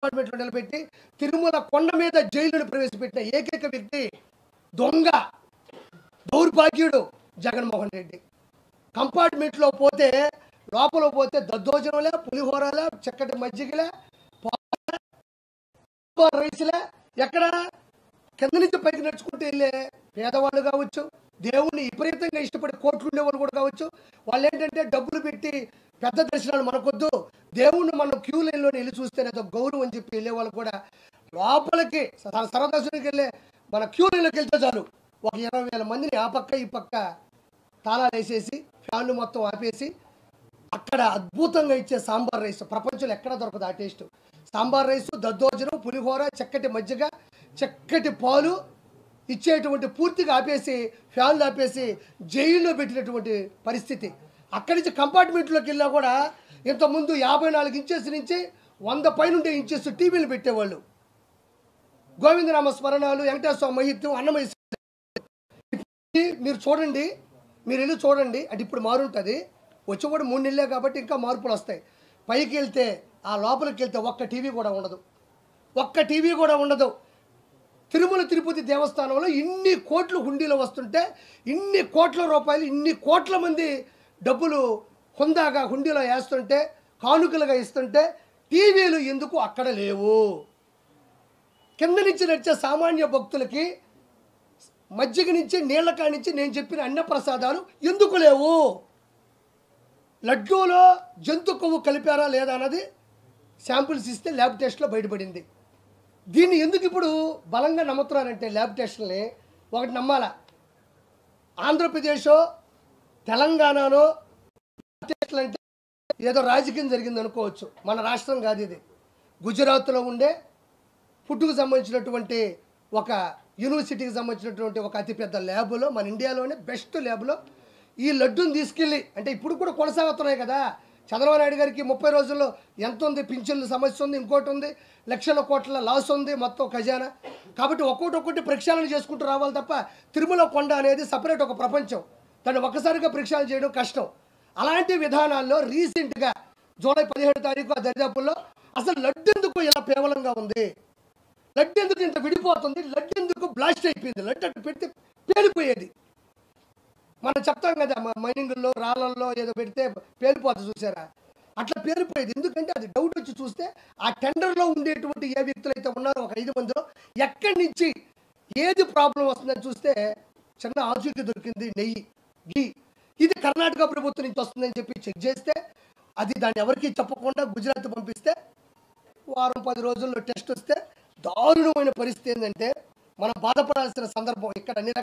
డిపార్ట్మెంట్లో నిలబెట్టి తిరుమల కొండ మీద జైలును ప్రవేశపెట్టిన ఏకైక వ్యక్తి దొంగ దౌర్భాగ్యుడు జగన్మోహన్ రెడ్డి. కంపార్ట్మెంట్లో పోతే లోపల పోతే దద్దోజనంలే, పులిహోరలే, చక్కటి మజ్జిగలే, రైసులే, ఎక్కడ కింద నుంచి పైకి నడుచుకుంటూ వెళ్ళే పేదవాళ్ళు కావచ్చు, దేవుణ్ణి విపరీతంగా ఇష్టపడి కోట్లు ఉండేవాళ్ళు కూడా కావచ్చు. వాళ్ళు ఏంటంటే డబ్బులు పెట్టి పెద్ద దర్శనాలు మనకొద్దు, దేవుణ్ణి మనం క్యూ లైన్లో వెళ్ళి చూస్తేనే గౌరవం అని చెప్పి వెళ్ళే వాళ్ళు కూడా లోపలికి సరదర్శనకి వెళ్ళే మన క్యూ లైన్లోకి వెళ్తే చాలు ఒక 20,000 మందిని ఆ పక్క ఈ పక్క తాళాలు వేసేసి ఫ్యాన్లు మొత్తం ఆపేసి అక్కడ అద్భుతంగా ఇచ్చే సాంబార్ రైస్ ప్రపంచంలో ఎక్కడ దొరకదు ఆ టేస్ట్. సాంబార్ రైసు, దద్దోజనం, పులిహోర, చక్కటి మజ్జిగ, చక్కటి పాలు ఇచ్చేటువంటి పూర్తిగా ఆపేసి ఫ్యాన్లు ఆపేసి జైల్లో పెట్టినటువంటి పరిస్థితి. అక్కడి నుంచి కంపార్ట్మెంట్లోకి వెళ్ళినా కూడా ఇంతకుముందు 54 ఇంచెస్ నుంచి 100 పైనుండే ఇంచెస్ టీవీలు పెట్టేవాళ్ళు. గోవిందనామ స్మరణాలు, వెంకటేశ్వర మహిత్యం, అన్నమయ్య. మీరు చూడండి, మీరు వెళ్ళి చూడండి, అంటే ఇప్పుడు మారుంటుంది. వచ్చి కూడా 3 నెలలే కాబట్టి ఇంకా మార్పులు వస్తాయి. పైకి వెళ్తే ఆ లోపలికి వెళ్తే ఒక్క టీవీ కూడా ఉండదు, ఒక్క టీవీ కూడా ఉండదు. తిరుమల తిరుపతి దేవస్థానంలో ఇన్ని కోట్లు హుండీలో వస్తుంటే, ఇన్ని కోట్ల రూపాయలు, ఇన్ని కోట్ల మంది డబ్బులు హుందాగా హుండీలో వేస్తుంటే, కానుకలుగా ఇస్తుంటే టీవీలు ఎందుకు అక్కడ లేవు? కింద నుంచి నడిచే సామాన్య భక్తులకి మజ్జిగ నుంచి నీళ్ల కానించి నేను చెప్పిన అన్నప్రసాదాలు ఎందుకు లేవు? లడ్డూలో జంతు కొవ్వు కలిపారా లేదా అన్నది శాంపిల్స్ ఇస్తే ల్యాబ్ టెస్ట్లో బయటపడింది. దీన్ని ఎందుకు ఇప్పుడు బలంగా నమ్ముతున్నారంటే ల్యాబ్ టెస్టులని ఒకటి నమ్మాల, ఆంధ్రప్రదేశో తెలంగాణలో టెస్టులు అంటే ఏదో రాజకీయం జరిగింది అనుకోవచ్చు. మన రాష్ట్రం కాదు ఇది. గుజరాత్లో ఉండే ఫుడ్కు సంబంధించినటువంటి ఒక యూనివర్సిటీకి సంబంధించినటువంటి ఒక అతిపెద్ద ల్యాబ్లో, మన ఇండియాలోనే బెస్ట్ ల్యాబ్లో ఈ లడ్డూని తీసుకెళ్ళి, అంటే ఇప్పుడు కూడా కొనసాగుతున్నాయి కదా. చంద్రబాబు నాయుడు గారికి 30 రోజుల్లో ఎంత ఉంది, పింఛన్ల సమస్య ఉంది, ఇంకోటి ఉంది, లక్షల కోట్ల లాస్ ఉంది మొత్తం ఖజానా. కాబట్టి ఒక్కొక్కటి ప్రక్షాళన చేసుకుంటూ రావాలి తప్ప తిరుమల కొండ అనేది సపరేట్ ఒక ప్రపంచం. దాన్ని ఒక్కసారిగా ప్రక్షాళన చేయడం కష్టం. అలాంటి విధానాల్లో రీసెంట్గా జూలై 17 తారీఖు ఆ దరిదాపుల్లో అసలు లడ్డు ఎందుకు ఇలా కేవలంగా ఉంది, లడ్డు ఎందుకు ఇంత విడిపోతుంది, లడ్డు ఎందుకు బ్లాస్ట్ అయిపోయింది, లడ్డు అట్టు పెడితే పేలిపోయేది. మనం చెప్తాం కదా మైనింగ్లో రాళ్ళల్లో ఏదో పెడితే పేలిపోతుంది చూసారా, అట్లా పేలిపోయేది. ఎందుకంటే అది డౌట్ వచ్చి చూస్తే ఆ టెండర్లో ఉండేటువంటి ఏ వ్యక్తులు అయితే ఉన్నారో ఒక 5 మందిలో ఎక్కడి నుంచి ఏది ప్రాబ్లం వస్తుందని చూస్తే చిన్న ఆచూకీ దొరికింది, నెయ్యి, ఘీ. ఇది కర్ణాటక ప్రభుత్వం నుంచి వస్తుందని చెప్పి చెక్ చేస్తే అది దాన్ని ఎవరికి చెప్పకుండా గుజరాత్ పంపిస్తే వారం 10 రోజుల్లో టెస్ట్ వస్తే దారుణమైన పరిస్థితి ఏంటంటే మనం బాధపడాల్సిన సందర్భం ఇక్కడ అన్ని